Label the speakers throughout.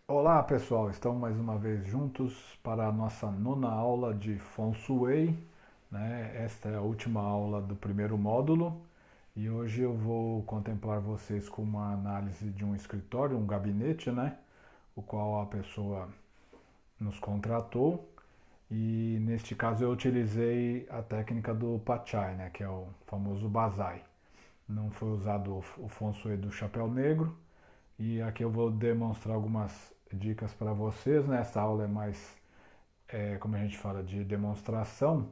Speaker 1: Olá pessoal, estamos mais uma vez juntos para a nossa nona aula de Feng Shui, né? Esta é a última aula do primeiro módulo e hoje eu vou contemplar vocês com uma análise de um escritório, um gabinete, né? O qual a pessoa nos contratou e neste caso eu utilizei a técnica do Pachai, né? Que é o famoso Bazai. Não foi usado o Feng Shui do chapéu negro, e aqui eu vou demonstrar algumas dicas para vocês. Né? Essa aula é mais, como a gente fala, de demonstração.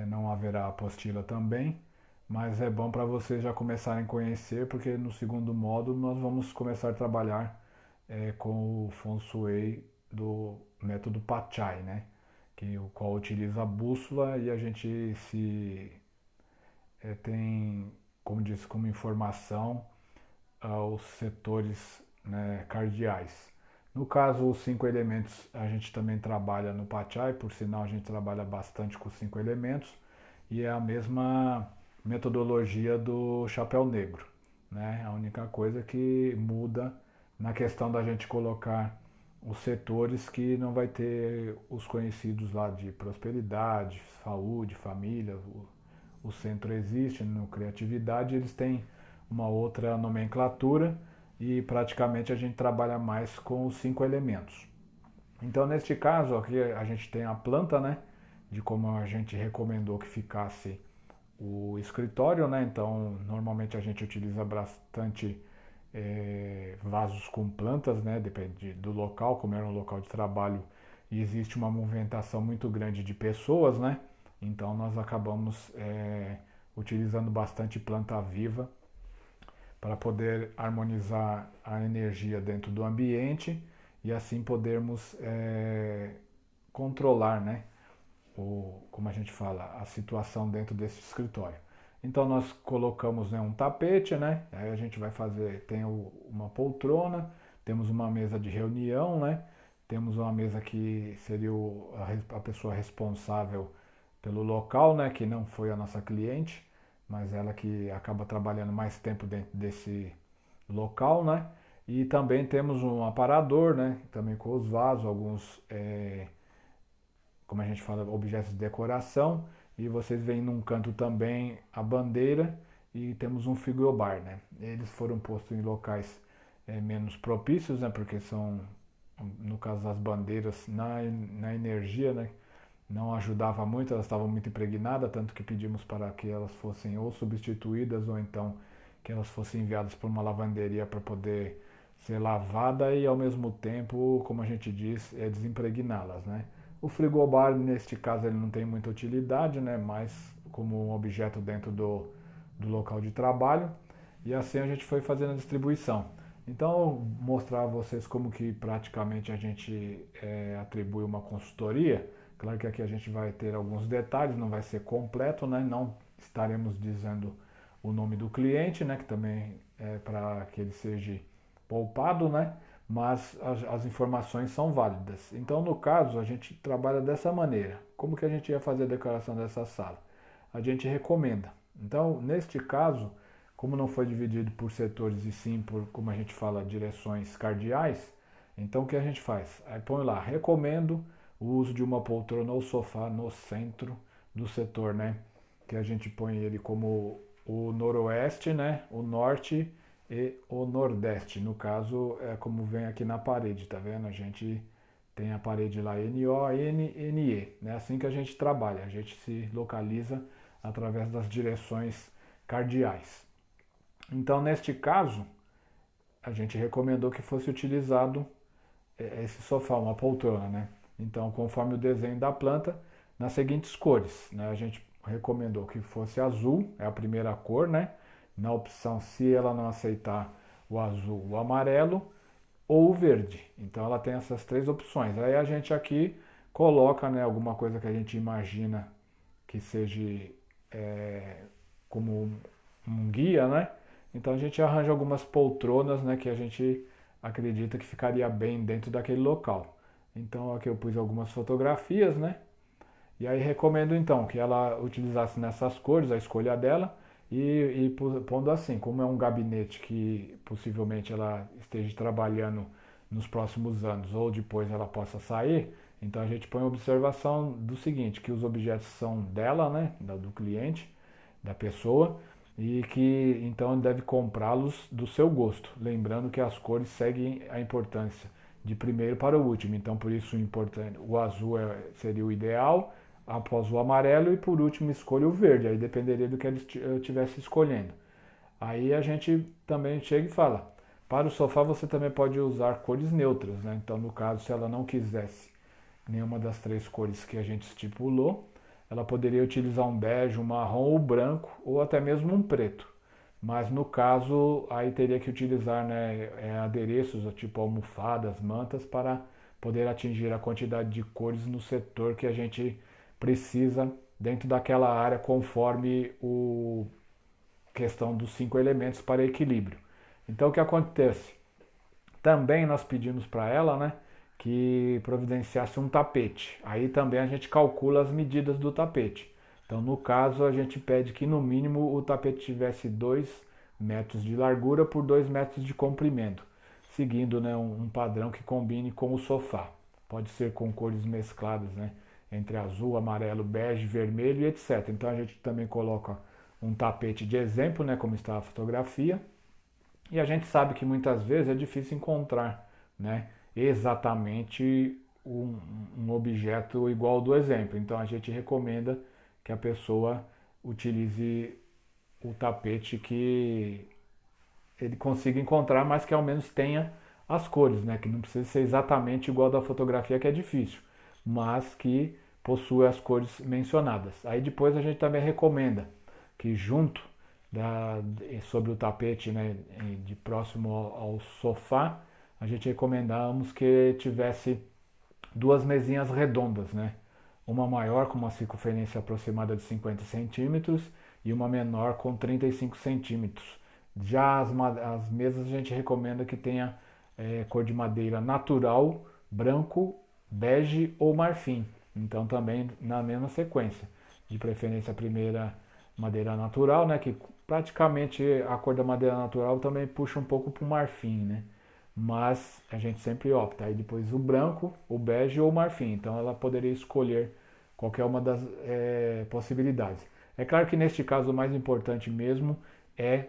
Speaker 1: Não haverá apostila também, mas é bom para vocês já começarem a conhecer, porque no segundo módulo nós vamos começar a trabalhar com o Feng Shui do método Pachai, né? O qual utiliza a bússola e a gente se tem, como disse, como informação aos setores, né, cardeais. No caso, os cinco elementos a gente também trabalha no Pachai, por sinal a gente trabalha bastante com os cinco elementos e é a mesma metodologia do chapéu negro. Né? A única coisa que muda na questão da gente colocar os setores que não vai ter os conhecidos lá de prosperidade, saúde, família, o centro existe, no criatividade eles têm uma outra nomenclatura e praticamente a gente trabalha mais com os cinco elementos. Então, neste caso, aqui a gente tem a planta, né? De como a gente recomendou que ficasse o escritório, né? Então, normalmente a gente utiliza bastante vasos com plantas, né? Depende do local, como era um local de trabalho e existe uma movimentação muito grande de pessoas, né? Então, nós acabamos utilizando bastante planta viva para poder harmonizar a energia dentro do ambiente e assim podermos controlar, né, como a gente fala, a situação dentro desse escritório. Então nós colocamos, né, um tapete, né, aí a gente vai fazer, tem uma poltrona, temos uma mesa de reunião, né, temos uma mesa que seria a pessoa responsável pelo local, né, que não foi a nossa cliente, mas ela que acaba trabalhando mais tempo dentro desse local, né? E também temos um aparador, né? Também com os vasos, alguns, como a gente fala, objetos de decoração. E vocês veem num canto também a bandeira e temos um frigobar, né? Eles foram postos em locais menos propícios, né? Porque são, no caso das bandeiras, na energia, né? Não ajudava muito, elas estavam muito impregnadas, tanto que pedimos para que elas fossem ou substituídas ou então que elas fossem enviadas para uma lavanderia para poder ser lavada e ao mesmo tempo, como a gente diz, desimpregná-las, né? O frigobar, neste caso, ele não tem muita utilidade, né? Mais como um objeto dentro do local de trabalho. E assim a gente foi fazendo a distribuição. Então, mostrar a vocês como que praticamente a gente atribui uma consultoria. Claro que aqui a gente vai ter alguns detalhes, não vai ser completo, né? Não estaremos dizendo o nome do cliente, né? Que também é para que ele seja poupado, né? Mas as informações são válidas. Então, no caso, a gente trabalha dessa maneira. Como que a gente ia fazer a decoração dessa sala? A gente recomenda. Então, neste caso, como não foi dividido por setores e sim por, como a gente fala, direções cardeais, então o que a gente faz? Aí põe lá, recomendo o uso de uma poltrona ou sofá no centro do setor, né? Que a gente põe ele como o noroeste, né? O norte e o nordeste. No caso, é como vem aqui na parede, tá vendo? A gente tem a parede lá NO, N, né? Assim que a gente trabalha, a gente se localiza através das direções cardeais. Então, neste caso, a gente recomendou que fosse utilizado esse sofá, uma poltrona, né? Então, conforme o desenho da planta, nas seguintes cores, né? A gente recomendou que fosse azul, é a primeira cor, né? Na opção, se ela não aceitar o azul, o amarelo ou o verde. Então, ela tem essas três opções. Aí a gente aqui coloca, né, alguma coisa que a gente imagina que seja como um guia, né? Então a gente arranja algumas poltronas, né, que a gente acredita que ficaria bem dentro daquele local. Então aqui eu pus algumas fotografias, né? E aí recomendo então que ela utilizasse nessas cores, a escolha dela, pondo assim, como é um gabinete que possivelmente ela esteja trabalhando nos próximos anos ou depois ela possa sair, então a gente põe a observação do seguinte, que os objetos são dela, né, do cliente, da pessoa, e que então deve comprá-los do seu gosto, lembrando que as cores seguem a importância de primeiro para o último, então por isso o azul seria o ideal, após o amarelo e por último escolha o verde, aí dependeria do que ele estivesse escolhendo. Aí a gente também chega e fala, para o sofá você também pode usar cores neutras, né? Então no caso se ela não quisesse nenhuma das três cores que a gente estipulou, ela poderia utilizar um bege, um marrom ou branco ou até mesmo um preto. Mas no caso, aí teria que utilizar, né, adereços, tipo almofadas, mantas, para poder atingir a quantidade de cores no setor que a gente precisa dentro daquela área, conforme a questão dos 5 elementos para equilíbrio. Então o que acontece? Também nós pedimos para ela, né, que providenciasse um tapete. Aí também a gente calcula as medidas do tapete. Então, no caso, a gente pede que no mínimo o tapete tivesse 2 metros de largura por 2 metros de comprimento, seguindo, né, um padrão que combine com o sofá. Pode ser com cores mescladas, né, entre azul, amarelo, bege, vermelho e etc. Então a gente também coloca um tapete de exemplo, né, como está a fotografia. E a gente sabe que muitas vezes é difícil encontrar, né, exatamente um objeto igual ao do exemplo. Então a gente recomenda que a pessoa utilize o tapete que ele consiga encontrar, mas que ao menos tenha as cores, né? Que não precisa ser exatamente igual da fotografia, que é difícil, mas que possua as cores mencionadas. Aí depois a gente também recomenda que junto sobre o tapete, né, de próximo ao sofá, a gente recomendamos que tivesse 2 mesinhas redondas, né? Uma maior com uma circunferência aproximada de 50 centímetros e uma menor com 35 centímetros. Já as mesas a gente recomenda que tenha cor de madeira natural, branco, bege ou marfim. Então também na mesma sequência. De preferência a primeira madeira natural, né? Que praticamente a cor da madeira natural também puxa um pouco para o marfim, né? Mas a gente sempre opta. Aí depois o branco, o bege ou o marfim. Então ela poderia escolher qualquer uma das possibilidades. É claro que neste caso o mais importante mesmo é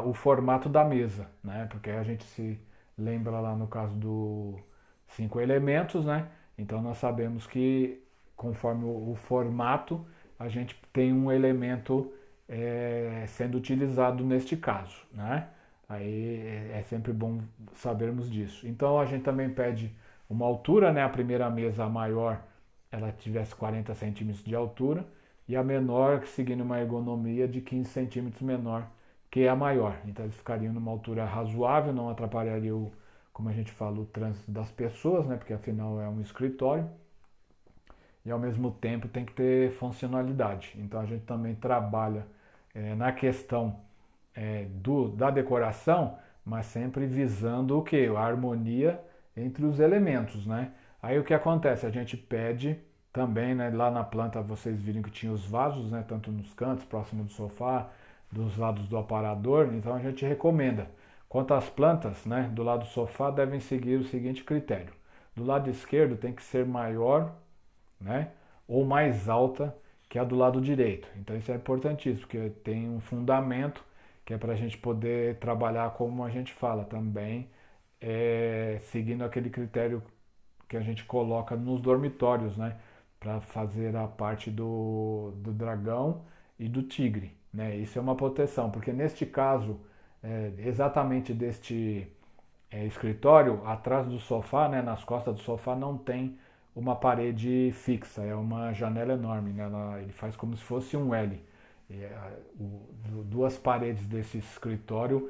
Speaker 1: o formato da mesa, né? Porque a gente se lembra lá no caso do 5 elementos, né? Então nós sabemos que conforme o formato a gente tem um elemento sendo utilizado neste caso, né? Aí é sempre bom sabermos disso. Então a gente também pede uma altura, né? A primeira mesa maior ela tivesse 40 centímetros de altura e a menor seguindo uma ergonomia de 15 centímetros menor que é a maior. Então eles ficariam numa altura razoável, não atrapalharia como a gente fala, o trânsito das pessoas, né? Porque afinal é um escritório e ao mesmo tempo tem que ter funcionalidade. Então a gente também trabalha na questão da decoração, mas sempre visando o que? A harmonia entre os elementos, né? Aí o que acontece? A gente pede também, né, lá na planta vocês viram que tinha os vasos, né, tanto nos cantos, próximo do sofá, dos lados do aparador, então a gente recomenda. Quanto às plantas, né, do lado do sofá devem seguir o seguinte critério. Do lado esquerdo tem que ser maior, né, ou mais alta que a do lado direito. Então isso é importantíssimo, porque tem um fundamento que é para a gente poder trabalhar como a gente fala também, seguindo aquele critério que a gente coloca nos dormitórios, né? Para fazer a parte do dragão e do tigre, né? Isso é uma proteção, porque neste caso, exatamente deste escritório, atrás do sofá, né? Nas costas do sofá não tem uma parede fixa, é uma janela enorme, né? Ele faz como se fosse um L. Duas paredes desse escritório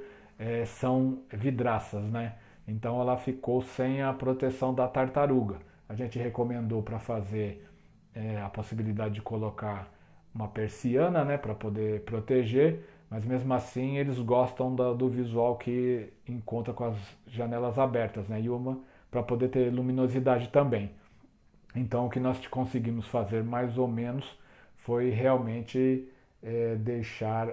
Speaker 1: são vidraças, né? Então ela ficou sem a proteção da tartaruga. A gente recomendou para fazer a possibilidade de colocar uma persiana, né, para poder proteger, mas mesmo assim eles gostam do visual que encontra com as janelas abertas, né, e uma para poder ter luminosidade também. Então o que nós conseguimos fazer mais ou menos foi realmente deixar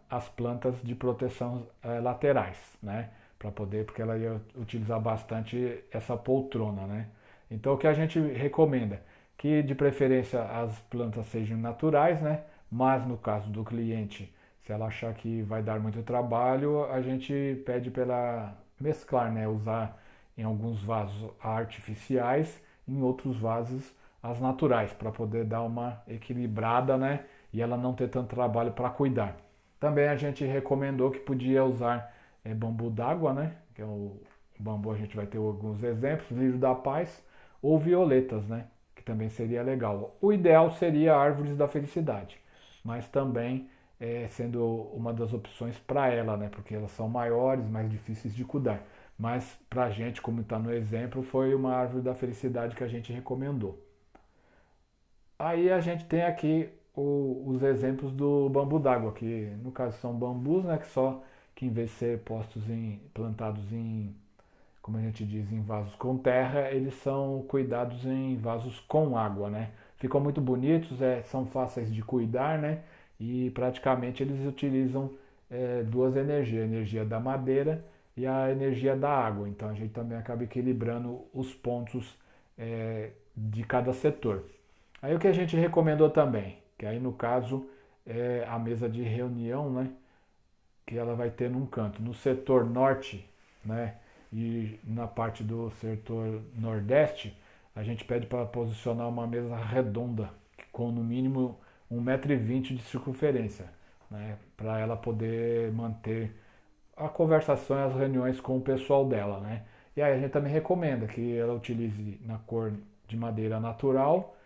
Speaker 1: as plantas de proteção laterais, né? para poder, porque ela ia utilizar bastante essa poltrona, né? Então o que a gente recomenda? Que de preferência as plantas sejam naturais, né? Mas no caso do cliente, se ela achar que vai dar muito trabalho, a gente pede para ela mesclar, né? Usar em alguns vasos artificiais, em outros vasos as naturais, para poder dar uma equilibrada, né? E ela não ter tanto trabalho para cuidar. Também a gente recomendou que podia usar bambu d'água, né? Que é o bambu, a gente vai ter alguns exemplos, lírio da paz ou violetas, né? Que também seria legal. O ideal seria árvores da felicidade, mas também sendo uma das opções para ela, né? Porque elas são maiores, mais difíceis de cuidar. Mas para a gente, como está no exemplo, foi uma árvore da felicidade que a gente recomendou. Aí a gente tem aqui os exemplos do bambu d'água, que no caso são bambus, né, que em vez de ser plantados em, como a gente diz, em vasos com terra, eles são cuidados em vasos com água, né? Ficam muito bonitos, são fáceis de cuidar, né? E praticamente eles utilizam duas energias, a energia da madeira e a energia da água. Então a gente também acaba equilibrando os pontos de cada setor. Aí o que a gente recomendou também, que aí no caso é a mesa de reunião, né, que ela vai ter num canto, no setor norte, né, e na parte do setor nordeste, a gente pede para posicionar uma mesa redonda, com no mínimo 1,20 m de circunferência, né, para ela poder manter a conversação e as reuniões com o pessoal dela, né. E aí a gente também recomenda que ela utilize na cor de madeira natural,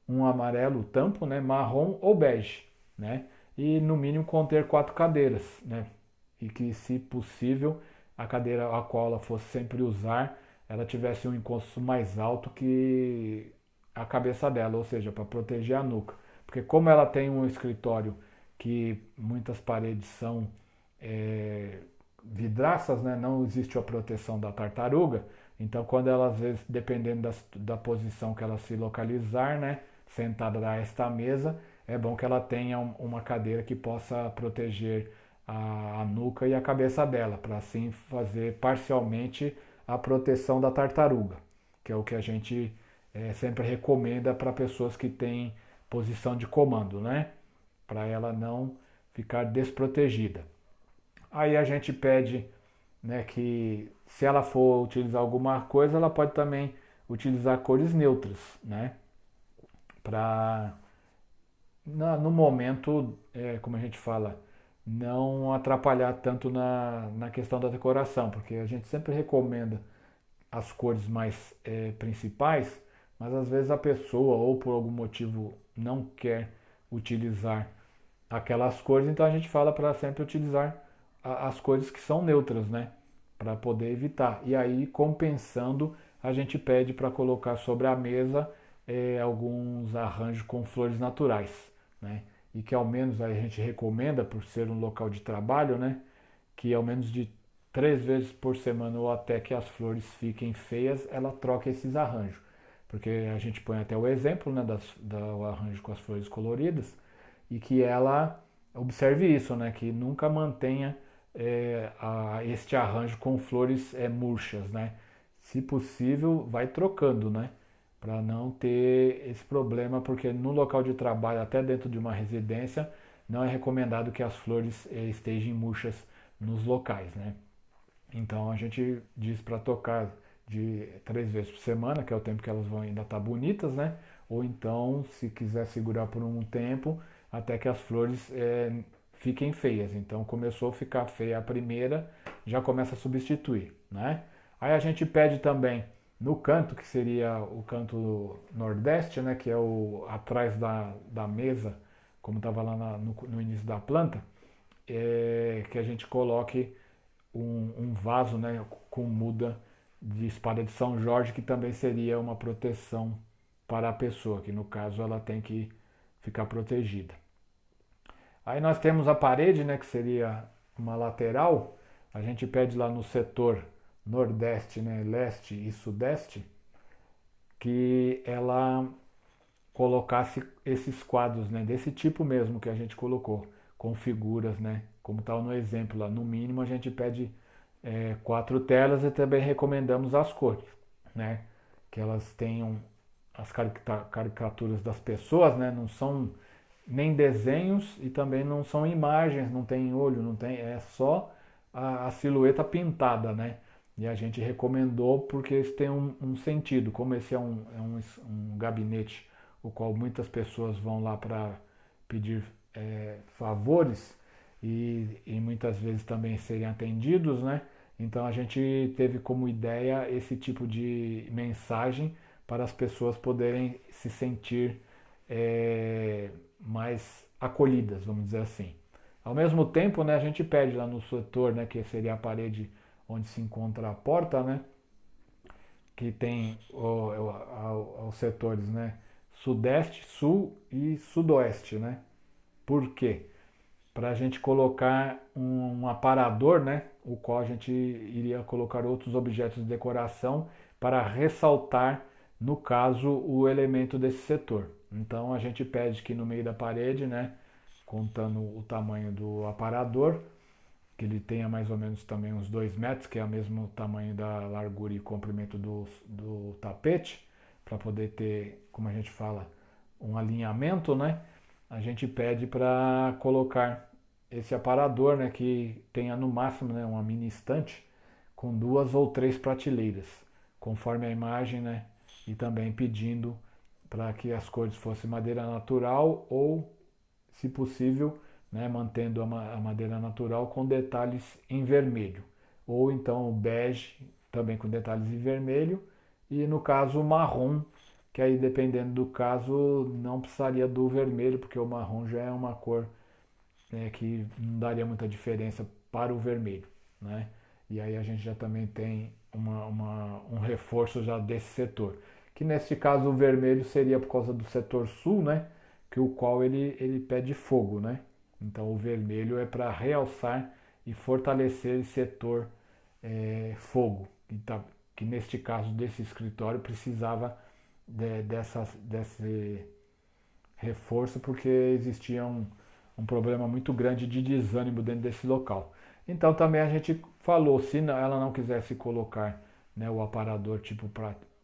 Speaker 1: um amarelo tampo, né, marrom ou bege, né, e no mínimo conter 4 cadeiras, né, e que se possível a cadeira a qual ela fosse sempre usar, ela tivesse um encosto mais alto que a cabeça dela, ou seja, para proteger a nuca, porque como ela tem um escritório que muitas paredes são é, vidraças, né, não existe a proteção da tartaruga, então quando ela às vezes, dependendo da posição que ela se localizar, né, sentada a esta mesa, é bom que ela tenha uma cadeira que possa proteger a nuca e a cabeça dela, para assim fazer parcialmente a proteção da tartaruga, que é o que a gente sempre recomenda para pessoas que têm posição de comando, né? Para ela não ficar desprotegida. Aí a gente pede, né, que se ela for utilizar alguma coisa, ela pode também utilizar cores neutras, né? Para no momento, como a gente fala, não atrapalhar tanto na questão da decoração, porque a gente sempre recomenda as cores mais principais, mas às vezes a pessoa ou por algum motivo não quer utilizar aquelas cores, então a gente fala para sempre utilizar as cores que são neutras, né? Para poder evitar. E aí, compensando, a gente pede para colocar sobre a mesa alguns arranjos com flores naturais, né? E que ao menos a gente recomenda, por ser um local de trabalho, né? Que ao menos de 3 vezes por semana ou até que as flores fiquem feias, ela troca esses arranjos. Porque a gente põe até o exemplo, né, do arranjo com as flores coloridas e que ela observe isso, né, que nunca mantenha este arranjo com flores murchas, né? Se possível, vai trocando, né? Para não ter esse problema, porque no local de trabalho, até dentro de uma residência, não é recomendado que as flores estejam murchas nos locais, né? Então a gente diz para tocar de 3 vezes por semana, que é o tempo que elas vão ainda estar bonitas, né? Ou então, se quiser segurar por um tempo, até que as flores fiquem feias. Então começou a ficar feia a primeira, já começa a substituir, né? Aí a gente pede também no canto, que seria o canto nordeste, né? Que é o atrás da mesa, como estava lá no início da planta, que a gente coloque um vaso, né, com muda de espada de São Jorge, que também seria uma proteção para a pessoa, que no caso ela tem que ficar protegida. Aí nós temos a parede, né, que seria uma lateral. A gente pede lá no setor nordeste, né, leste e sudeste, que ela colocasse esses quadros, né, desse tipo mesmo que a gente colocou, com figuras, né, como está no exemplo lá. No mínimo a gente pede quatro telas e também recomendamos as cores, né? Que elas tenham as caricaturas das pessoas, né? Não são nem desenhos e também não são imagens, não tem olho, não tem, é só a silhueta pintada, né? E a gente recomendou porque isso tem um sentido, como esse é um gabinete o qual muitas pessoas vão lá para pedir favores e muitas vezes também serem atendidos, né? Então a gente teve como ideia esse tipo de mensagem para as pessoas poderem se sentir mais acolhidas, vamos dizer assim. Ao mesmo tempo, né, a gente pede lá no setor, né, que seria a parede onde se encontra a porta, né, que tem os setores, né, sudeste, sul e sudoeste, né. Por quê? Para a gente colocar um aparador, né, o qual a gente iria colocar outros objetos de decoração para ressaltar, no caso, o elemento desse setor. Então a gente pede que no meio da parede, né, contando o tamanho do aparador, que ele tenha mais ou menos também uns 2 metros, que é o mesmo tamanho da largura e comprimento do tapete, para poder ter, como a gente fala, um alinhamento, né? A gente pede para colocar esse aparador, né, que tenha no máximo, né, uma mini estante com 2 ou 3 prateleiras, conforme a imagem, né? E também pedindo para que as cores fossem madeira natural ou, se possível, né, mantendo a madeira natural com detalhes em vermelho, ou então o bege também com detalhes em vermelho e no caso o marrom, que aí dependendo do caso não precisaria do vermelho, porque o marrom já é uma cor, né, que não daria muita diferença para o vermelho, né? E aí a gente já também tem um reforço já desse setor, que neste caso o vermelho seria por causa do setor sul, né? Que o qual ele pede fogo, né? Então o vermelho é para realçar e fortalecer esse setor fogo, que neste caso desse escritório precisava desse reforço porque existia um problema muito grande de desânimo dentro desse local. Então também a gente falou, se ela não quisesse colocar, né, o aparador tipo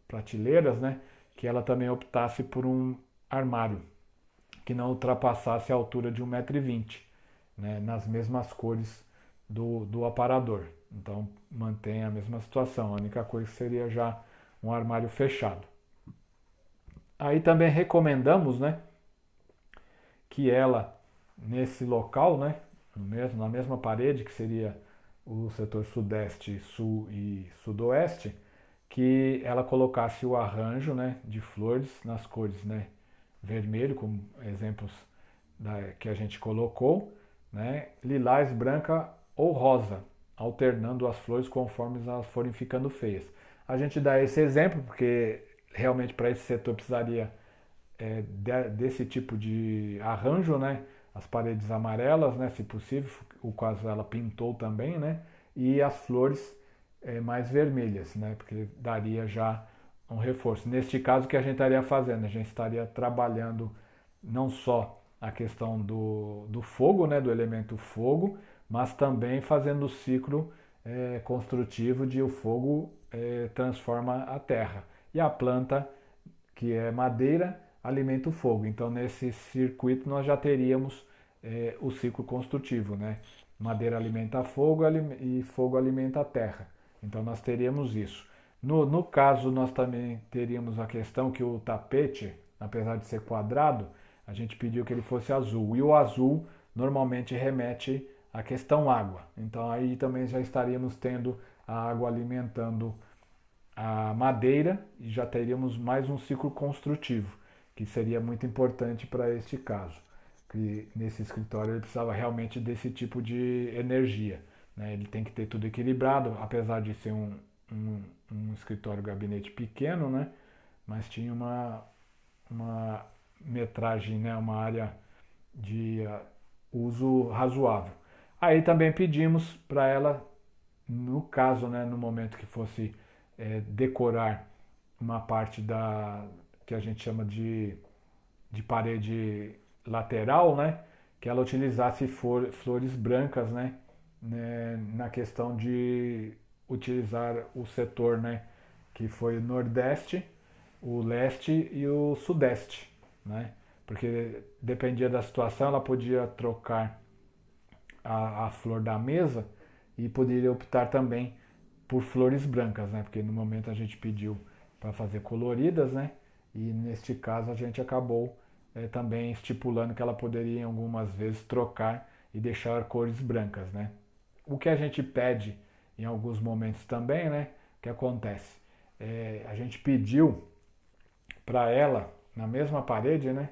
Speaker 1: prateleiras, né, que ela também optasse por um armário que não ultrapassasse a altura de 1,20 m, né, nas mesmas cores do aparador. Então mantém a mesma situação, a única coisa seria já um armário fechado. Aí também recomendamos, né, que ela, nesse local, né, na mesma parede, que seria o setor sudeste, sul e sudoeste, que ela colocasse o arranjo, né, de flores nas cores, né, vermelho, como exemplos que a gente colocou, né, lilás, branca ou rosa, alternando as flores conforme elas forem ficando feias. A gente dá esse exemplo porque realmente para esse setor precisaria desse tipo de arranjo, né? As paredes amarelas, né? Se possível, o caso ela pintou também, né? E as flores mais vermelhas, né? Porque daria já um reforço. Neste caso, o que a gente estaria fazendo? A gente estaria trabalhando não só a questão do fogo, né? Do elemento fogo, mas também fazendo o ciclo construtivo de o fogo transforma a terra. E a planta, que é madeira, alimenta o fogo. Então, nesse circuito, nós já teríamos o ciclo construtivo, né? Madeira alimenta fogo e fogo alimenta a terra. Então, nós teríamos isso. No caso, nós também teríamos a questão que o tapete, apesar de ser quadrado, a gente pediu que ele fosse azul. E o azul normalmente remete à questão água. Então, aí também já estaríamos tendo a água alimentando a madeira e já teríamos mais um ciclo construtivo, que seria muito importante para este caso. Que nesse escritório ele precisava realmente desse tipo de energia, né? Ele tem que ter tudo equilibrado, apesar de ser um escritório gabinete pequeno, né? Mas tinha uma metragem, né? Uma área de uso razoável. Aí também pedimos para ela, no caso, né, no momento que fosse decorar uma parte que a gente chama de parede lateral, né, que ela utilizasse flores brancas, né, né, na questão de utilizar o setor, né, que foi o Nordeste, o Leste e o Sudeste, né? Porque dependia da situação, ela podia trocar a flor da mesa e poderia optar também por flores brancas, né? Porque no momento a gente pediu para fazer coloridas, né? E neste caso a gente acabou também estipulando que ela poderia algumas vezes trocar e deixar cores brancas, né? O que a gente pede em alguns momentos também, né? O que acontece? A gente pediu para ela, na mesma parede, né?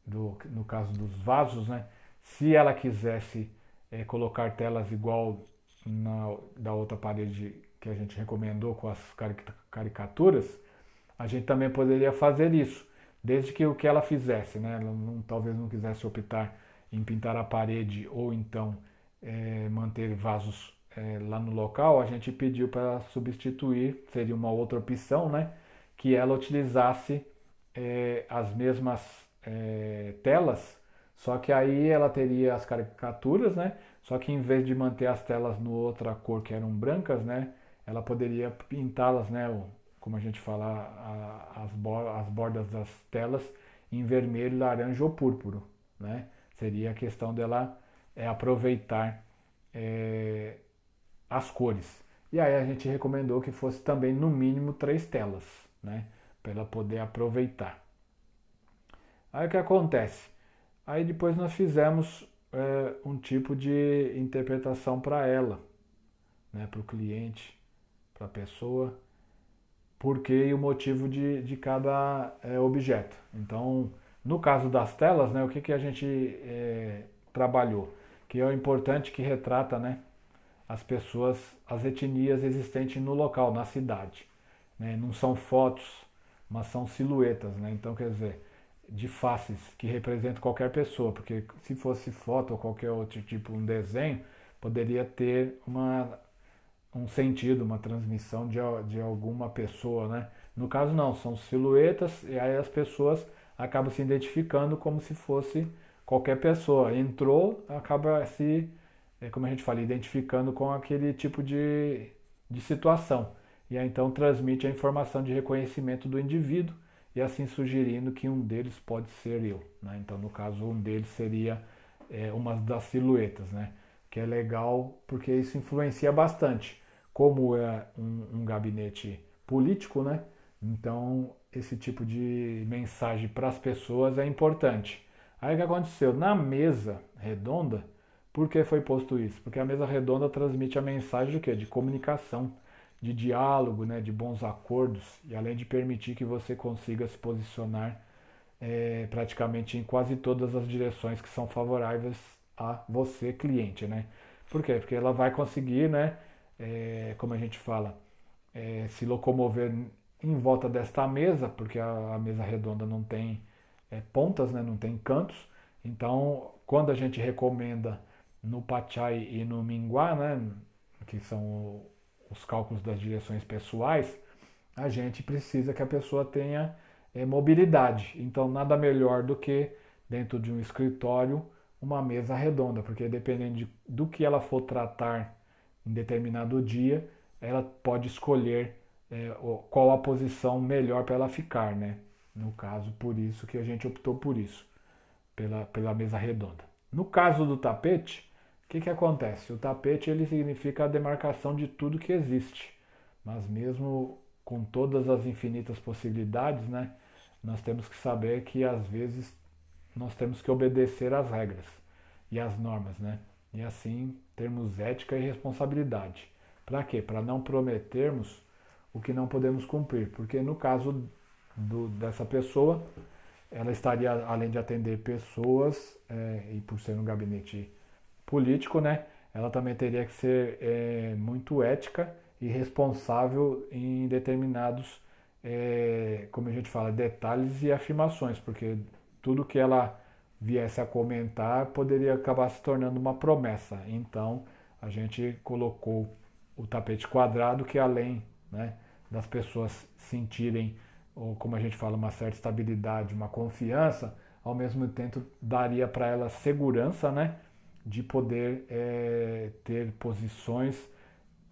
Speaker 1: No caso dos vasos, né? Se ela quisesse colocar telas igual da outra parede que a gente recomendou com as caricaturas, a gente também poderia fazer isso, desde que o que ela fizesse, né? Ela talvez não quisesse optar em pintar a parede ou então manter vasos lá no local, a gente pediu para substituir, seria uma outra opção, né? Que ela utilizasse as mesmas telas, só que aí ela teria as caricaturas, né? Só que em vez de manter as telas no outra cor que eram brancas, né? Ela poderia pintá-las, né? Como a gente fala, as bordas das telas em vermelho, laranja ou púrpura, né? Seria a questão dela aproveitar é, as cores. E aí a gente recomendou que fosse também no mínimo 3 telas, né? Para ela poder aproveitar. Aí o que acontece? Aí depois nós fizemos um tipo de interpretação para ela, né? Para o cliente, para a pessoa, porquê e o motivo de cada objeto. Então, no caso das telas, né, o que a gente trabalhou? Que é o importante que retrata, né, as pessoas, as etnias existentes no local, na cidade. Né? Não são fotos, mas são silhuetas. Né? Então, quer dizer, de faces que representam qualquer pessoa, porque se fosse foto ou qualquer outro tipo, um desenho, poderia ter um sentido, uma transmissão de alguma pessoa, né? No caso não, são silhuetas e aí as pessoas acabam se identificando como se fosse qualquer pessoa. Entrou, acaba se, como a gente fala, identificando com aquele tipo de situação. E aí então transmite a informação de reconhecimento do indivíduo e assim sugerindo que um deles pode ser eu. Né? Então, no caso, um deles seria uma das silhuetas, né? Que é legal porque isso influencia bastante. Como é um gabinete político, né? Então, esse tipo de mensagem para as pessoas é importante. Aí o que aconteceu? Na mesa redonda, por que foi posto isso? Porque a mesa redonda transmite a mensagem de quê? De comunicação, de diálogo, né? De bons acordos, e além de permitir que você consiga se posicionar praticamente em quase todas as direções que são favoráveis a você, cliente, né? Por quê? Porque ela vai conseguir, né? Como a gente fala, se locomover em volta desta mesa, porque a mesa redonda não tem pontas, né? Não tem cantos. Então, quando a gente recomenda no Pachai e no Minguá, né? Que são os cálculos das direções pessoais, a gente precisa que a pessoa tenha mobilidade. Então, nada melhor do que, dentro de um escritório, uma mesa redonda, porque dependendo do que ela for tratar em determinado dia, ela pode escolher qual a posição melhor para ela ficar, né? No caso, por isso que a gente optou por isso, pela mesa redonda. No caso do tapete, o que acontece? O tapete ele significa a demarcação de tudo que existe, mas mesmo com todas as infinitas possibilidades, né, nós temos que saber que às vezes nós temos que obedecer às regras e às normas, né? E assim termos ética e responsabilidade. Para quê? Para não prometermos o que não podemos cumprir, porque no caso dessa pessoa, ela estaria, além de atender pessoas, e por ser um gabinete político, né, ela também teria que ser muito ética e responsável em determinados, como a gente fala, detalhes e afirmações, porque tudo que ela viesse a comentar poderia acabar se tornando uma promessa. Então, a gente colocou o tapete quadrado, que além, né, das pessoas sentirem, ou como a gente fala, uma certa estabilidade, uma confiança, ao mesmo tempo daria para elas segurança, né, de poder ter posições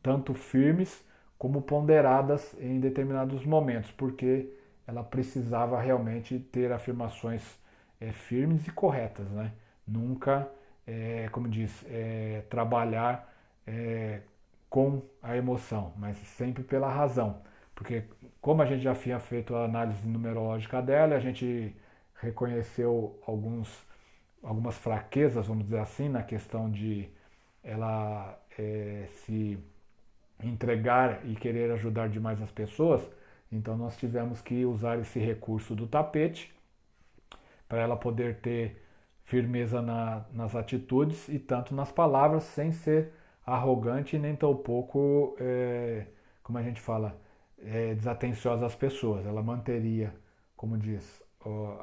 Speaker 1: tanto firmes como ponderadas em determinados momentos, porque ela precisava realmente ter afirmações firmes e corretas, né? Nunca, como diz, trabalhar com a emoção, mas sempre pela razão. Porque como a gente já tinha feito a análise numerológica dela, a gente reconheceu algumas fraquezas, vamos dizer assim, na questão de ela se entregar e querer ajudar demais as pessoas. Então nós tivemos que usar esse recurso do tapete para ela poder ter firmeza nas atitudes e tanto nas palavras, sem ser arrogante nem tampouco, como a gente fala, desatenciosa às pessoas. Ela manteria, como diz,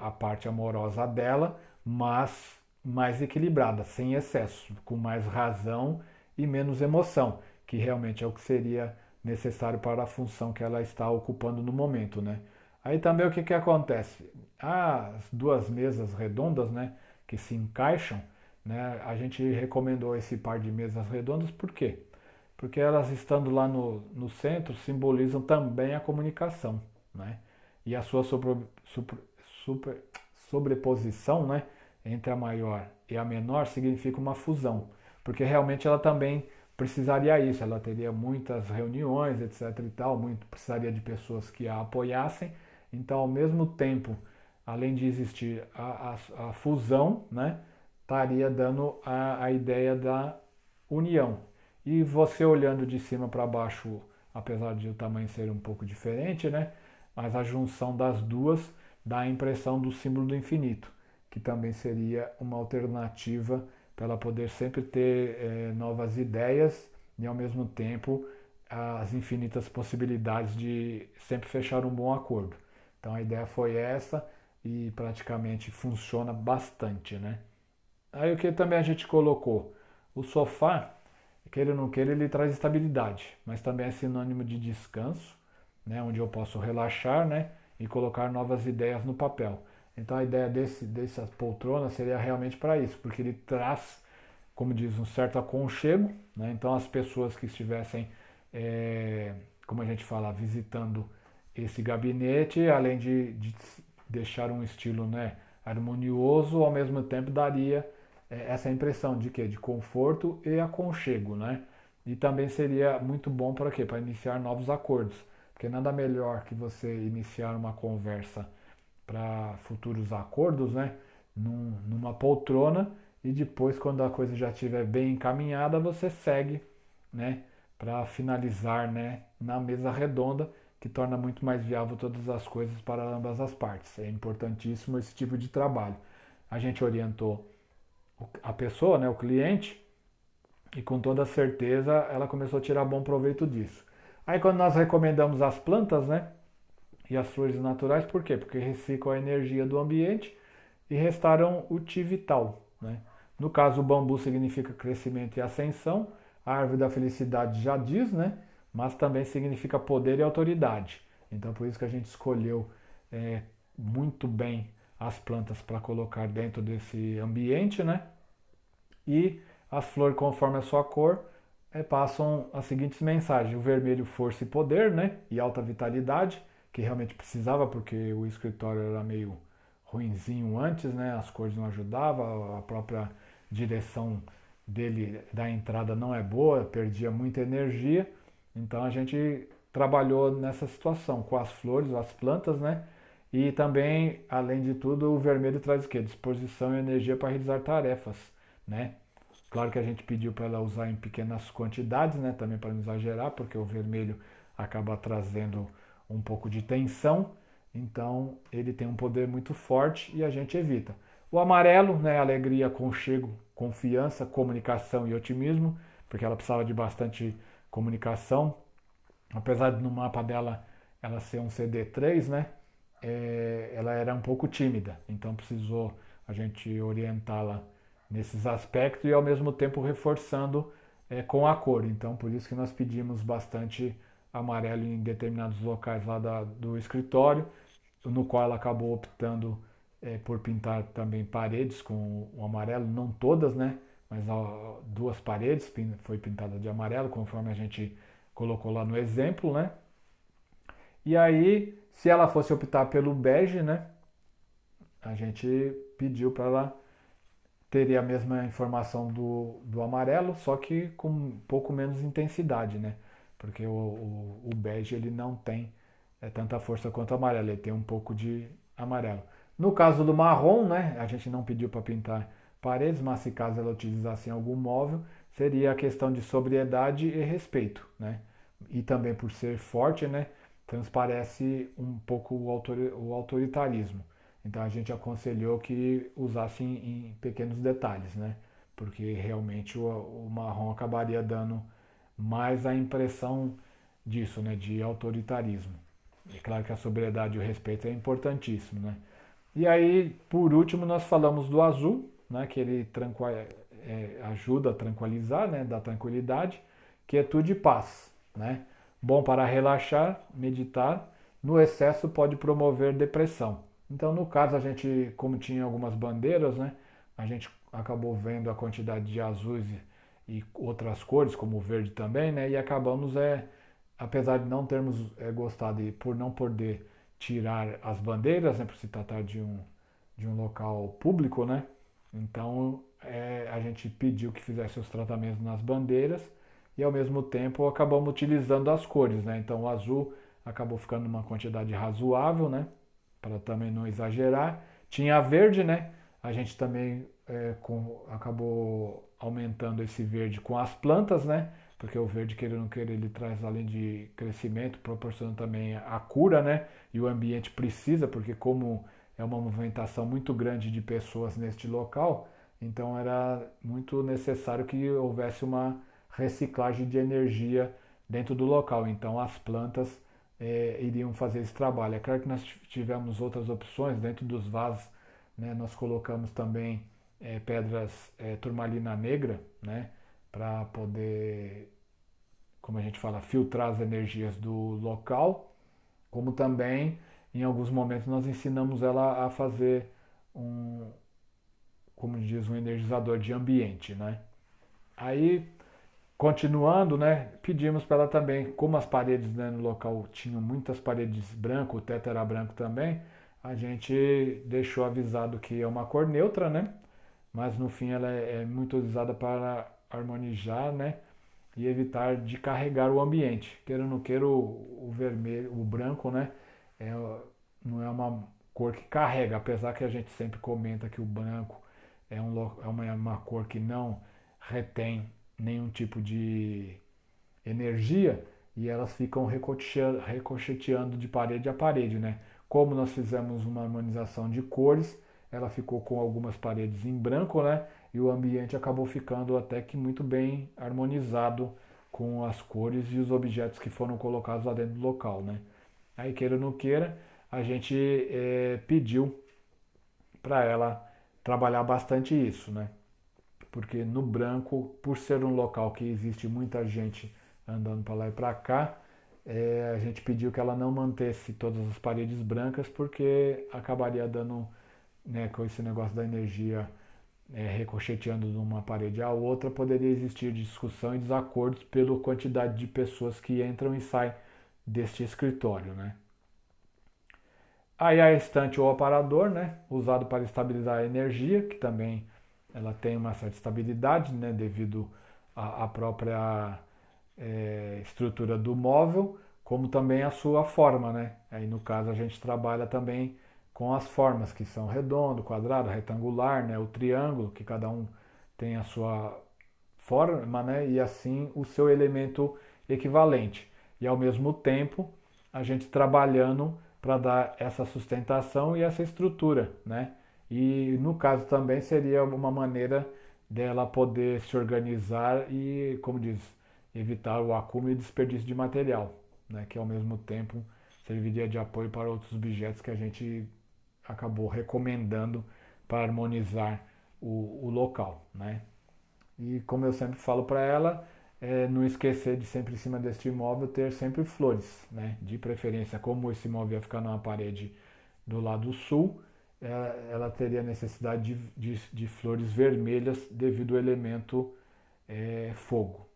Speaker 1: a parte amorosa dela, mas mais equilibrada, sem excesso, com mais razão e menos emoção, que realmente é o que seria necessário para a função que ela está ocupando no momento, né? Aí também o que que acontece? As duas mesas redondas, né, que se encaixam, né, a gente recomendou esse par de mesas redondas, por quê? Porque elas estando lá no centro simbolizam também a comunicação, né? E a sua super- sobreposição, né, entre a maior e a menor significa uma fusão, porque realmente ela também precisaria isso, ela teria muitas reuniões, etc e tal, precisaria de pessoas que a apoiassem. Então, ao mesmo tempo, além de existir a fusão, né, estaria dando a ideia da união. E você olhando de cima para baixo, apesar de o tamanho ser um pouco diferente, né, mas a junção das duas dá a impressão do símbolo do infinito, que também seria uma alternativa para ela poder sempre ter novas ideias e ao mesmo tempo as infinitas possibilidades de sempre fechar um bom acordo. Então a ideia foi essa e praticamente funciona bastante, né? Aí o que também a gente colocou? O sofá, queira ou não queira, ele traz estabilidade, mas também é sinônimo de descanso, né? Onde eu posso relaxar, né? E colocar novas ideias no papel. Então a ideia dessa poltrona seria realmente para isso, porque ele traz, como diz, um certo aconchego, né? Então as pessoas que estivessem, como a gente fala, visitando esse gabinete, além de deixar um estilo, né, harmonioso, ao mesmo tempo daria essa impressão de quê? De conforto e aconchego, né? E também seria muito bom para quê? Para iniciar novos acordos, porque nada melhor que você iniciar uma conversa para futuros acordos, né? Numa poltrona e depois, quando a coisa já estiver bem encaminhada, você segue, né? Para finalizar, né? Na mesa redonda, que torna muito mais viável todas as coisas para ambas as partes. É importantíssimo esse tipo de trabalho. A gente orientou a pessoa, né? O cliente, e com toda certeza ela começou a tirar bom proveito disso. Aí quando nós recomendamos as plantas, né? E as flores naturais, por quê? Porque reciclam a energia do ambiente e restauram o ti vital, né? No caso, o bambu significa crescimento e ascensão, a árvore da felicidade já diz, né? Mas também significa poder e autoridade. Então, por isso que a gente escolheu muito bem as plantas para colocar dentro desse ambiente, né? E as flores, conforme a sua cor, passam as seguintes mensagens: o vermelho, força e poder, né? E alta vitalidade, que realmente precisava, porque o escritório era meio ruinzinho antes, né? As cores não ajudavam, a própria direção dele da entrada não é boa, perdia muita energia. Então a gente trabalhou nessa situação com as flores, as plantas, né? E também, além de tudo, o vermelho traz o quê? Disposição e energia para realizar tarefas, né? Claro que a gente pediu para ela usar em pequenas quantidades, né? Também para não exagerar, porque o vermelho acaba trazendo um pouco de tensão, então ele tem um poder muito forte e a gente evita. O amarelo, né? Alegria, aconchego, confiança, comunicação e otimismo, porque ela precisava de bastante comunicação, apesar de no mapa dela ela ser um CD3, né? Ela era um pouco tímida, então precisou a gente orientá-la nesses aspectos e ao mesmo tempo reforçando com a cor. Então por isso que nós pedimos bastante amarelo em determinados locais lá do escritório, no qual ela acabou optando por pintar também paredes com o amarelo, não todas, né? mas duas paredes foi pintada de amarelo, conforme a gente colocou lá no exemplo, né? E aí, se ela fosse optar pelo bege, né? A gente pediu para ela teria a mesma informação do amarelo, só que com um pouco menos intensidade, né? Porque o bege ele não tem tanta força quanto o amarelo, ele tem um pouco de amarelo. No caso do marrom, né? A gente não pediu para pintar paredes, mas se caso ela utilizasse em algum móvel, seria a questão de sobriedade e respeito, né? E também por ser forte, né? Transparece um pouco o autoritarismo. Então a gente aconselhou que usasse em pequenos detalhes, né? Porque realmente o marrom acabaria dando mais a impressão disso, né? De autoritarismo. É claro que a sobriedade e o respeito é importantíssimo, né? E aí, por último, nós falamos do azul, né? Que ele ajuda a tranquilizar, né? Dá tranquilidade, quietude e paz, né? Bom para relaxar, meditar. No excesso pode promover depressão. Então, no caso, a gente, como tinha algumas bandeiras, né? A gente acabou vendo a quantidade de azuis e outras cores, como o verde também, né? E acabamos, apesar de não termos gostado e por não poder tirar as bandeiras, né? Por se tratar de um local público, né? Então, a gente pediu que fizesse os tratamentos nas bandeiras e, ao mesmo tempo, acabamos utilizando as cores, né? Então, o azul acabou ficando uma quantidade razoável, né? Para também não exagerar. Tinha a verde, né? A gente também acabou aumentando esse verde com as plantas, né? Porque o verde, querer ou não querer, ele traz além de crescimento, proporciona também a cura, né? E o ambiente precisa, porque como é uma movimentação muito grande de pessoas neste local, então era muito necessário que houvesse uma reciclagem de energia dentro do local. Então as plantas iriam fazer esse trabalho. É claro que nós tivemos outras opções dentro dos vasos, né? Nós colocamos também pedras turmalina negra, né? Para poder, como a gente fala, filtrar as energias do local, como também em alguns momentos nós ensinamos ela a fazer um, como diz, um energizador de ambiente, né? Aí continuando, né, pedimos para ela também, como as paredes, né, no local tinham muitas paredes branco, o teto era branco também, a gente deixou avisado que é uma cor neutra, né? Mas no fim ela é muito usada para harmonizar, né? E evitar de carregar o ambiente. Queira ou não queira, o vermelho, o branco, né? É, não é uma cor que carrega, apesar que a gente sempre comenta que o branco uma cor que não retém nenhum tipo de energia e elas ficam ricocheteando de parede a parede, né? Como nós fizemos uma harmonização de cores, ela ficou com algumas paredes em branco, né? E o ambiente acabou ficando até que muito bem harmonizado com as cores e os objetos que foram colocados lá dentro do local, né? Aí, queira ou não queira, a gente pediu para ela trabalhar bastante isso, né? Porque no branco, por ser um local que existe muita gente andando para lá e para cá, a gente pediu que ela não mantesse todas as paredes brancas, porque acabaria dando, né, com esse negócio da energia ricocheteando de uma parede à outra, poderia existir discussão e desacordos pela quantidade de pessoas que entram e saem deste escritório, né? Aí a estante ou aparador, né, usado para estabilizar a energia, que também ela tem uma certa estabilidade, né, devido à própria estrutura do móvel, como também a sua forma, né? Aí no caso a gente trabalha também com as formas que são redondo, quadrado, retangular, né, o triângulo, que cada um tem a sua forma, né, e assim o seu elemento equivalente. E ao mesmo tempo a gente trabalhando para dar essa sustentação e essa estrutura, né? E no caso também seria uma maneira dela poder se organizar e, como diz, evitar o acúmulo e desperdício de material, né? Que ao mesmo tempo serviria de apoio para outros objetos que a gente acabou recomendando para harmonizar o local, né? E como eu sempre falo para ela, não esquecer de sempre em cima deste imóvel ter sempre flores, né? De preferência, como esse imóvel ia ficar numa parede do lado sul, ela teria necessidade de flores vermelhas devido ao elemento fogo.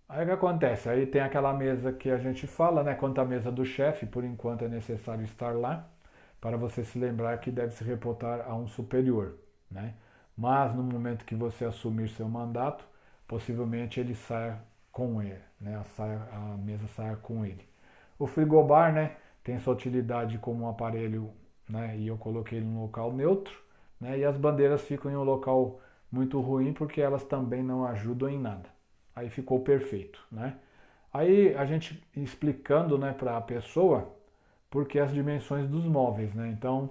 Speaker 1: Aí o que acontece? Aí tem aquela mesa que a gente fala, né? Quanto à mesa do chefe, por enquanto é necessário estar lá, para você se lembrar que deve se reportar a um superior, né? Mas no momento que você assumir seu mandato, possivelmente ele saia com ele, né? A mesa saia com ele. O frigobar, né? Tem sua utilidade como um aparelho, né? E eu coloquei ele no local neutro, né? E as bandeiras ficam em um local muito ruim porque elas também não ajudam em nada. Aí ficou perfeito, né? Aí a gente explicando, né, para a pessoa porque as dimensões dos móveis, né? Então,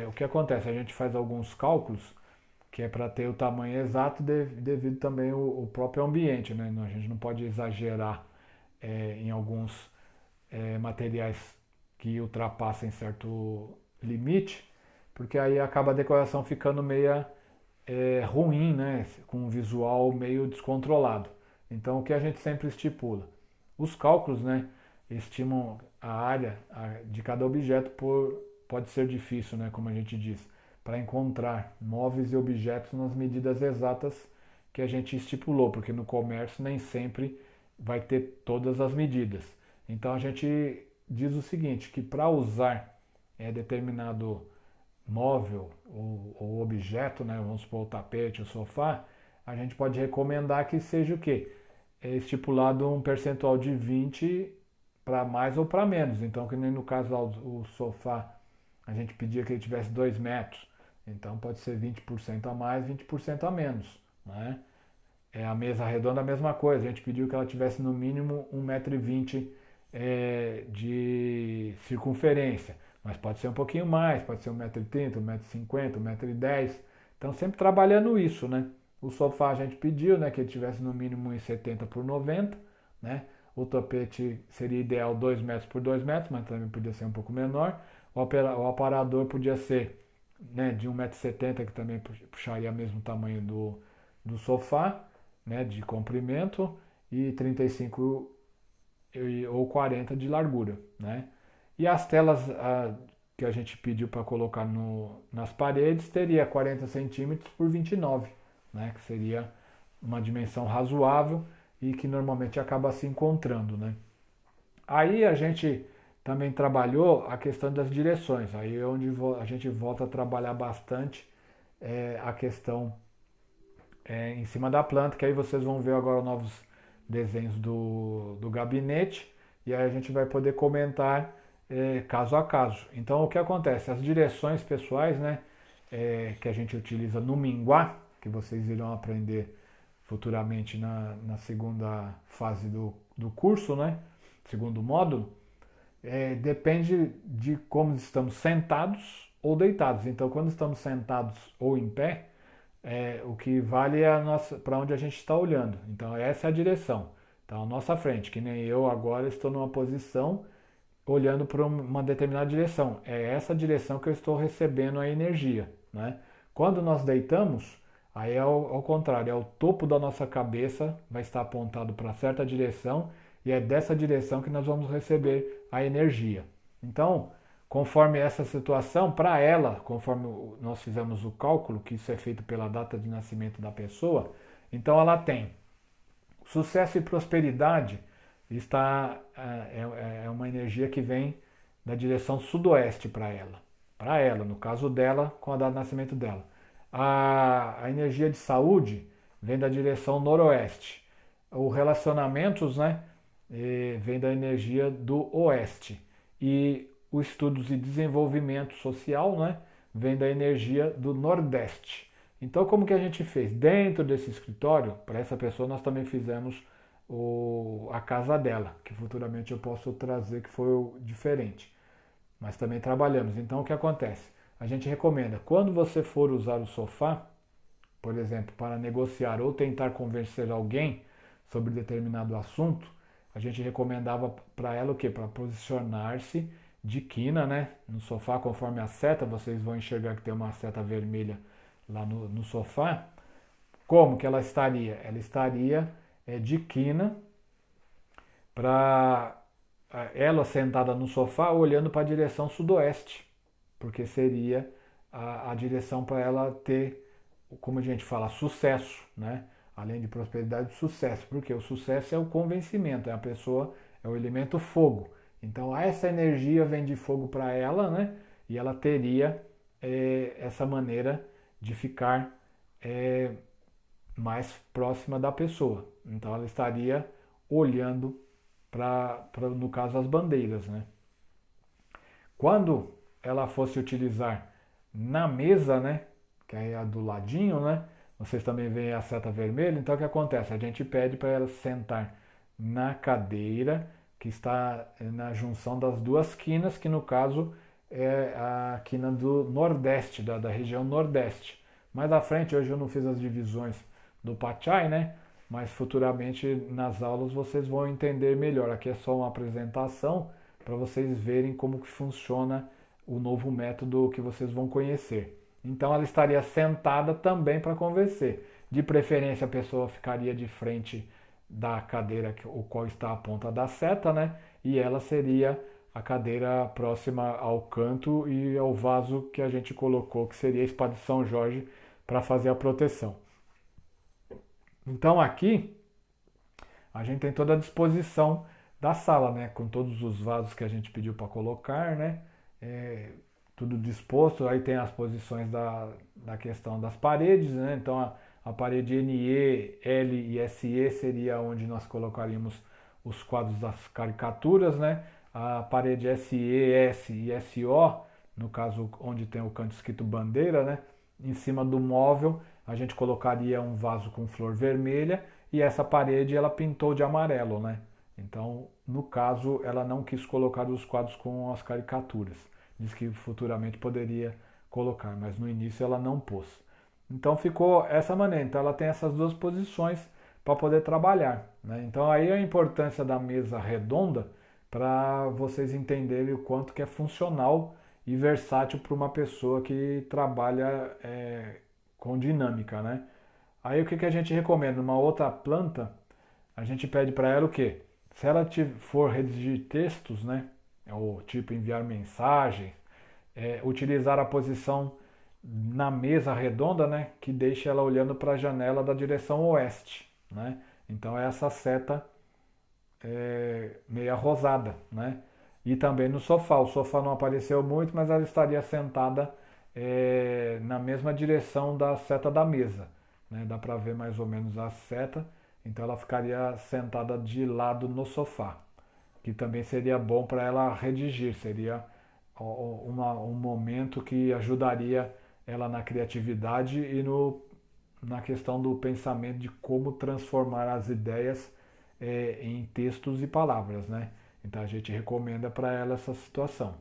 Speaker 1: o que acontece? A gente faz alguns cálculos que é para ter o tamanho exato devido também ao próprio ambiente, né? A gente não pode exagerar em alguns materiais que ultrapassem certo limite, porque aí acaba a decoração ficando meia ruim, né? Com um visual meio descontrolado. Então, o que a gente sempre estipula? Os cálculos, né? Estimam a área de cada objeto pode ser difícil, né? Como a gente diz, para encontrar móveis e objetos nas medidas exatas que a gente estipulou, porque no comércio nem sempre vai ter todas as medidas. Então a gente diz o seguinte, que para usar determinado móvel ou objeto, né, vamos supor o tapete, o sofá, a gente pode recomendar que seja o quê? Estipulado um percentual de 20 para mais ou para menos. Então, que nem no caso o sofá, a gente pedia que ele tivesse 2 metros. Então pode ser 20% a mais, 20% a menos. Né? A mesa redonda a mesma coisa. A gente pediu que ela tivesse no mínimo 1,20 m de circunferência. Mas pode ser um pouquinho mais, pode ser 1,30 m, 1,50 m, 1,10 m. Então sempre trabalhando isso, né? O sofá a gente pediu, né, que ele tivesse no mínimo 1,70 por 90, né? O tapete seria ideal 2 metros por 2 metros, mas também podia ser um pouco menor. O aparador podia ser, né, de 1,70 m, que também puxaria o mesmo tamanho do sofá, né, de comprimento, e 35 ou 40 de largura, né? E as telas que a gente pediu para colocar nas paredes teria 40 centímetros por 29, né? Que seria uma dimensão razoável e que normalmente acaba se encontrando, né? Aí a gente também trabalhou a questão das direções. Aí é onde a gente volta a trabalhar bastante a questão em cima da planta, que aí vocês vão ver agora novos desenhos do gabinete e aí a gente vai poder comentar caso a caso. Então o que acontece? As direções pessoais, né, que a gente utiliza no Minguá, que vocês irão aprender futuramente na segunda fase do curso, né, segundo módulo, depende de como estamos sentados ou deitados. Então quando estamos sentados ou em pé, o que vale é para onde a gente está olhando. Então essa é a direção. Então a nossa frente, que nem eu agora estou numa posição olhando para uma determinada direção. É essa direção que eu estou recebendo a energia, né? Quando nós deitamos, aí é ao contrário, é o topo da nossa cabeça vai estar apontado para certa direção e é dessa direção que nós vamos receber a energia. Então, conforme essa situação, para ela, conforme nós fizemos o cálculo, que isso é feito pela data de nascimento da pessoa, então ela tem sucesso e prosperidade é uma energia que vem da direção sudoeste para ela. Para ela, no caso dela, com a data de nascimento dela. A energia de saúde vem da direção noroeste. Os relacionamentos, né, vem da energia do oeste. E os estudos e desenvolvimento social, né, vem da energia do nordeste. Então, como que a gente fez? Dentro desse escritório, para essa pessoa, nós também fizemos a casa dela, que futuramente eu posso trazer que foi diferente. Mas também trabalhamos. Então, o que acontece? A gente recomenda, quando você for usar o sofá, por exemplo, para negociar ou tentar convencer alguém sobre determinado assunto, a gente recomendava para ela o quê? Para posicionar-se de quina, né? No sofá, conforme a seta, vocês vão enxergar que tem uma seta vermelha lá no sofá. Como que ela estaria? Ela estaria de quina para ela sentada no sofá olhando para a direção sudoeste, porque seria a direção para ela ter, como a gente fala, sucesso, né? Além de prosperidade, sucesso, porque o sucesso é o convencimento, é a pessoa, é o elemento fogo. Então essa energia vem de fogo para ela, né? E ela teria essa maneira de ficar mais próxima da pessoa. Então ela estaria olhando no caso, as bandeiras, né? Quando ela fosse utilizar na mesa, né? Que é a do ladinho, né? Vocês também veem a seta vermelha. Então o que acontece? A gente pede para ela sentar na cadeira que está na junção das duas quinas, que no caso é a quina do Nordeste, da região Nordeste. Mais à frente, hoje eu não fiz as divisões do Pachai, né? Mas futuramente nas aulas vocês vão entender melhor. Aqui é só uma apresentação para vocês verem como que funciona o novo método que vocês vão conhecer. Então ela estaria sentada também para convencer. De preferência a pessoa ficaria de frente da cadeira o qual está a ponta da seta, né? E ela seria a cadeira próxima ao canto e ao vaso que a gente colocou, que seria a espada de São Jorge, para fazer a proteção. Então aqui a gente tem toda a disposição da sala, né? Com todos os vasos que a gente pediu para colocar, né? Tudo disposto. Aí tem as posições da questão das paredes, né? Então a parede NE, L e SE seria onde nós colocaríamos os quadros das caricaturas, né? A parede SE, S e SO, no caso onde tem o canto escrito bandeira, né? Em cima do móvel a gente colocaria um vaso com flor vermelha e essa parede ela pintou de amarelo, né? Então, no caso, ela não quis colocar os quadros com as caricaturas. Diz que futuramente poderia colocar, mas no início ela não pôs. Então ficou essa maneira. Então ela tem essas duas posições para poder trabalhar, né? Então aí a importância da mesa redonda para vocês entenderem o quanto que é funcional e versátil para uma pessoa que trabalha com dinâmica, né? Aí o que a gente recomenda? Uma outra planta, a gente pede para ela o quê? Se ela for redigir textos, né? Ou tipo enviar mensagens, utilizar a posição na mesa redonda, né? Que deixa ela olhando para a janela da direção oeste, né? Então é essa seta meia rosada, né? E também no sofá. O sofá não apareceu muito, mas ela estaria sentada na mesma direção da seta da mesa, né? Dá para ver mais ou menos a seta. Então ela ficaria sentada de lado no sofá, que também seria bom para ela redigir. Seria um momento que ajudaria ela na criatividade e na questão do pensamento de como transformar as ideias em textos e palavras, né? Então a gente recomenda para ela essa situação.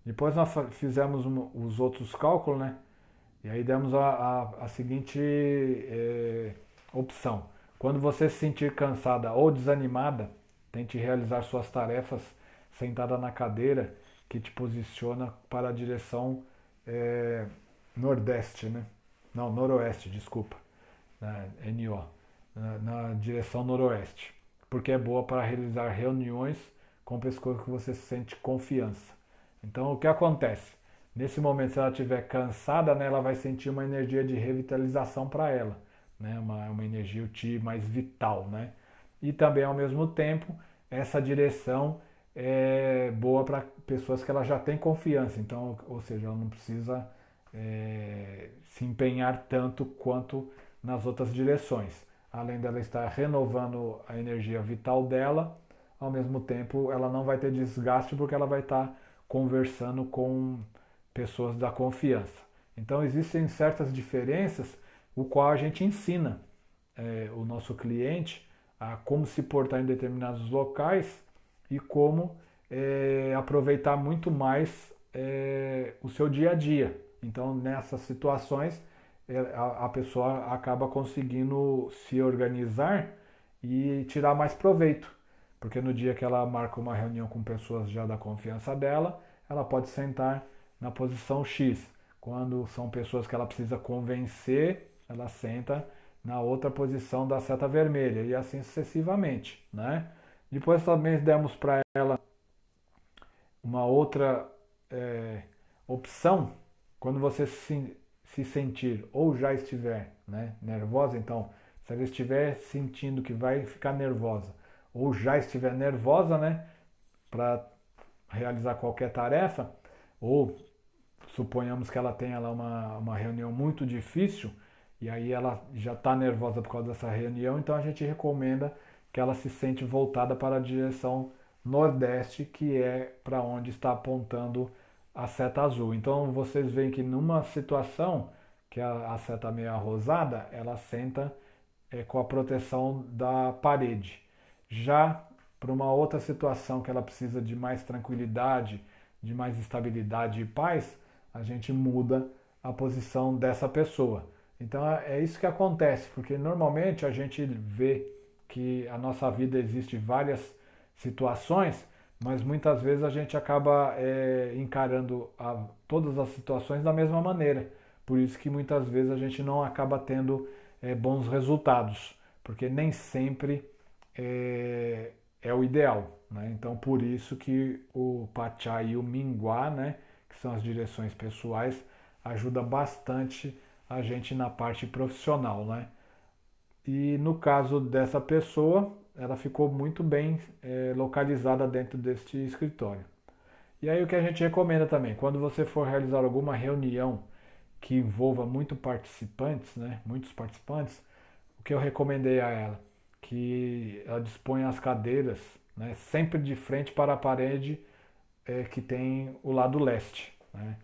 Speaker 1: Depois nós fizemos os outros cálculos, né? E aí demos a seguinte opção. Quando você se sentir cansada ou desanimada, tente realizar suas tarefas sentada na cadeira que te posiciona para a direção nordeste, né? Não, noroeste, desculpa. NO. Na direção noroeste. Porque é boa para realizar reuniões com pessoas que você sente confiança. Então o que acontece? Nesse momento, se ela estiver cansada, né, ela vai sentir uma energia de revitalização para ela, né, uma energia o ti mais vital, né? E também ao mesmo tempo essa direção é boa para pessoas que ela já tem confiança, então, ou seja, ela não precisa se empenhar tanto quanto nas outras direções. Além dela estar renovando a energia vital dela, ao mesmo tempo ela não vai ter desgaste porque ela vai estar conversando com pessoas da confiança. Então existem certas diferenças o qual a gente ensina o nosso cliente a como se portar em determinados locais e como aproveitar muito mais o seu dia a dia. Então nessas situações a pessoa acaba conseguindo se organizar e tirar mais proveito. Porque no dia que ela marca uma reunião com pessoas já da confiança dela, ela pode sentar na posição X. Quando são pessoas que ela precisa convencer, ela senta na outra posição da seta vermelha e assim sucessivamente, né? Depois também demos para ela uma outra opção, quando você se sentir ou já estiver, né, nervosa, então, se ela estiver sentindo que vai ficar nervosa ou já estiver nervosa, né, para realizar qualquer tarefa, ou suponhamos que ela tenha lá uma reunião muito difícil, e aí ela já está nervosa por causa dessa reunião, então a gente recomenda que ela se sente voltada para a direção nordeste, que é para onde está apontando a seta azul. Então vocês veem que numa situação que a seta meio arrosada, ela senta com a proteção da parede. Já para uma outra situação que ela precisa de mais tranquilidade, de mais estabilidade e paz, a gente muda a posição dessa pessoa. Então é isso que acontece, porque normalmente a gente vê que a nossa vida existe várias situações, mas muitas vezes a gente acaba encarando todas as situações da mesma maneira. Por isso que muitas vezes a gente não acaba tendo bons resultados, porque nem sempre é o ideal. Né? Então, por isso que o Pachá e o Minguá, né, que são as direções pessoais, ajuda bastante a gente na parte profissional. Né? E no caso dessa pessoa, ela ficou muito bem localizada dentro deste escritório. E aí o que a gente recomenda também, quando você for realizar alguma reunião que envolva muitos participantes, o que eu recomendei a ela? Que ela disponha as cadeiras, né, sempre de frente para a parede que tem o lado leste. Né?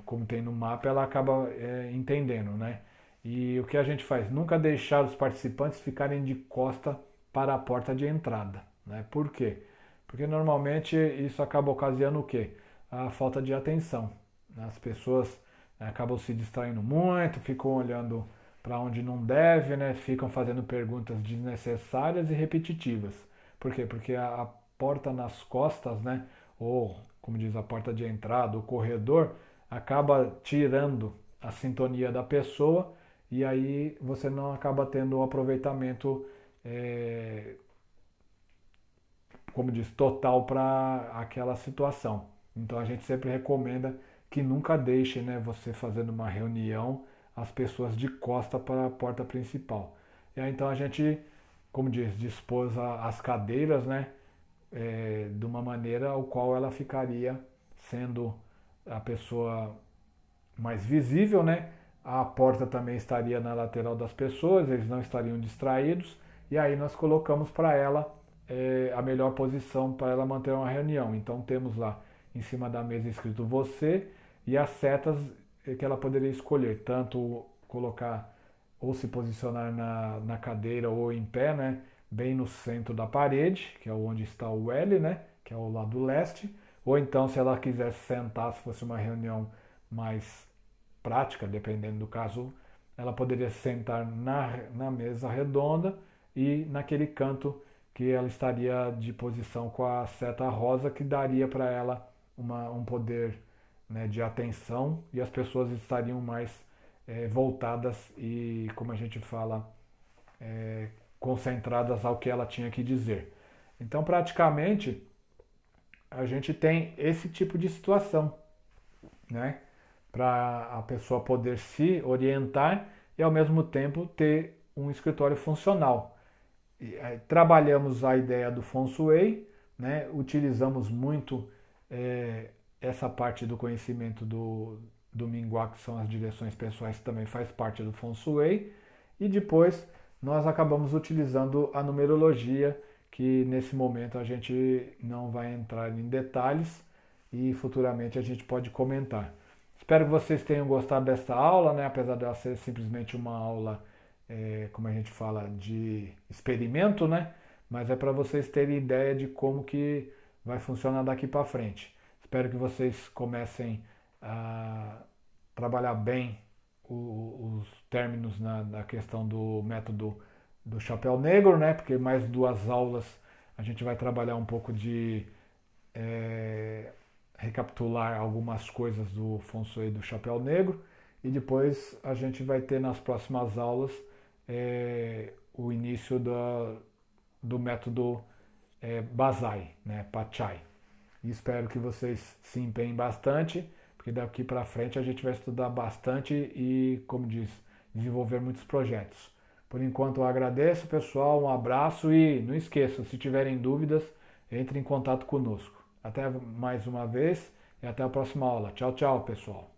Speaker 1: Como tem no mapa, ela acaba entendendo. Né? E o que a gente faz? Nunca deixar os participantes ficarem de costa para a porta de entrada. Né? Por quê? Porque normalmente isso acaba ocasionando o quê? A falta de atenção. As pessoas acabam se distraindo muito, ficam olhando para onde não deve, né? Ficam fazendo perguntas desnecessárias e repetitivas. Por quê? Porque a porta nas costas, né? Ou, como diz, a porta de entrada, o corredor, acaba tirando a sintonia da pessoa e aí você não acaba tendo o aproveitamento, como diz, total para aquela situação. Então a gente sempre recomenda que nunca deixe, né, você fazendo uma reunião, as pessoas de costa para a porta principal. E aí, então a gente, como diz, dispôs as cadeiras, né, de uma maneira ao qual ela ficaria sendo a pessoa mais visível, né? A porta também estaria na lateral das pessoas, eles não estariam distraídos, e aí nós colocamos para ela a melhor posição para ela manter uma reunião. Então temos lá em cima da mesa escrito você e as setas que ela poderia escolher, tanto colocar ou se posicionar na cadeira ou em pé, né? Bem no centro da parede, que é onde está o L, né? Que é o lado leste, ou então se ela quisesse sentar, se fosse uma reunião mais prática, dependendo do caso, ela poderia sentar na mesa redonda e naquele canto que ela estaria de posição com a seta rosa, que daria para ela um poder, né, de atenção e as pessoas estariam mais voltadas e, como a gente fala, concentradas ao que ela tinha que dizer. Então, praticamente, a gente tem esse tipo de situação, né? Para a pessoa poder se orientar e ao mesmo tempo ter um escritório funcional. Trabalhamos a ideia do Feng Shui, né? Utilizamos muito essa parte do conhecimento do Minguá, que são as direções pessoais, que também faz parte do Feng Shui, e depois nós acabamos utilizando a numerologia, que nesse momento a gente não vai entrar em detalhes e futuramente a gente pode comentar. Espero que vocês tenham gostado dessa aula, né? Apesar de ela ser simplesmente uma aula, como a gente fala, de experimento, né? Mas é para vocês terem ideia de como que vai funcionar daqui para frente. Espero que vocês comecem a trabalhar bem os términos na questão do método do chapéu negro, né? Porque mais duas aulas a gente vai trabalhar um pouco de recapitular algumas coisas do Feng Shui do Chapéu Negro e depois a gente vai ter nas próximas aulas o início do método Basai, né, Pachai. E espero que vocês se empenhem bastante, porque porque daqui para frente a gente vai estudar bastante e, como diz, desenvolver muitos projetos. Por enquanto eu agradeço, pessoal, um abraço e não esqueçam, se tiverem dúvidas, entre em contato conosco. Até mais uma vez e até a próxima aula. Tchau, tchau, pessoal.